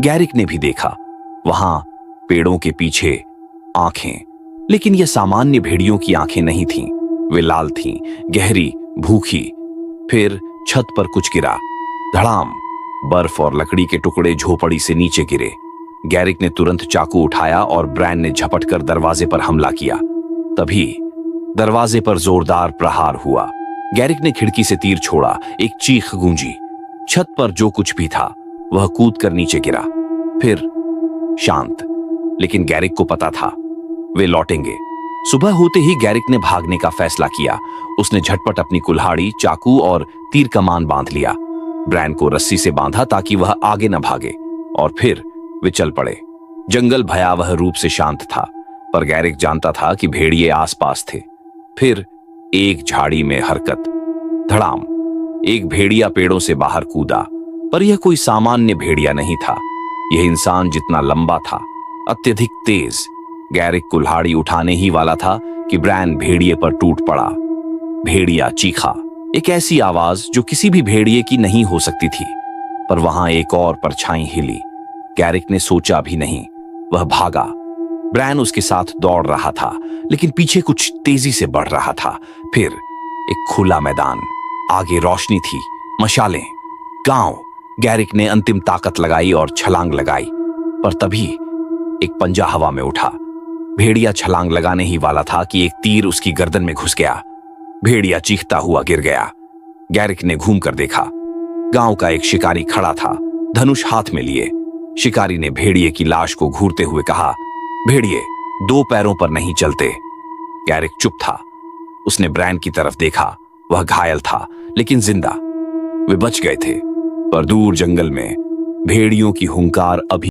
गैरिक ने भी देखा, वहां पेड़ों के पीछे आंखें, लेकिन ये सामान्य भेड़ियों की आंखें नहीं थीं। वे लाल थीं, गहरी, भूखी। फिर छत पर कुछ गिरा, धड़ाम। बर्फ और लकड़ी के टुकड़े झोपड़ी से नीचे गिरे। गैरिक ने तुरंत चाकू उठाया और ब्रैन ने झपटकर दरवाजे पर हमला किया। तभी दरवाजे पर जोरदार प्रहार हुआ। गैरिक ने खिड़की से तीर छोड़ा, एक चीख गूंजी। छत पर जो कुछ भी था वह कूद कर नीचे गिरा। फिर शांत, लेकिन गैरिक को पता था वे लौटेंगे। सुबह होते ही गैरिक ने भागने का फैसला किया। उसने झटपट अपनी कुल्हाड़ी, चाकू और तीर कमान बांध लिया। ब्रैन को रस्सी से बांधा ताकि वह आगे न भागे, और फिर वे चल पड़े। जंगल भयावह रूप से शांत था, पर गैरिक जानता था कि भेड़िए आसपास थे। फिर एक झाड़ी में हरकत, धड़ाम। एक भेड़िया पेड़ों से बाहर कूदा, पर यह कोई सामान्य भेड़िया नहीं था। यह इंसान जितना लंबा था, अत्यधिक तेज। गैरिक कुल्हाड़ी उठाने ही वाला था कि ब्रैन भेड़िए पर टूट पड़ा। भेड़िया चीखा, एक ऐसी आवाज जो किसी भी भेड़िए की नहीं हो सकती थी। पर वहां एक और परछाई हिली। गैरिक ने सोचा भी नहीं, वह भागा। ब्रैन उसके साथ दौड़ रहा था, लेकिन पीछे कुछ तेजी से बढ़ रहा था। फिर एक खुला मैदान, आगे रोशनी थी, मशालें, गांव। गैरिक ने अंतिम ताकत लगाई और छलांग लगाई, पर तभी एक पंजा हवा में उठा। भेड़िया छलांग लगाने ही वाला था कि एक तीर उसकी गर्दन में घुस गया। भेड़िया चीखता हुआ गिर गया। गैरिक ने घूम कर देखा, गांव का एक शिकारी खड़ा था, धनुष हाथ में लिए। शिकारी ने भेड़िए की लाश को घूरते हुए कहा, भेड़िए दो पैरों पर नहीं चलते। गैरिक चुप था। उसने ब्रैन की तरफ देखा, वह घायल था लेकिन जिंदा। वे बच गए थे, पर दूर जंगल में भेड़ियों की हुंकार अभी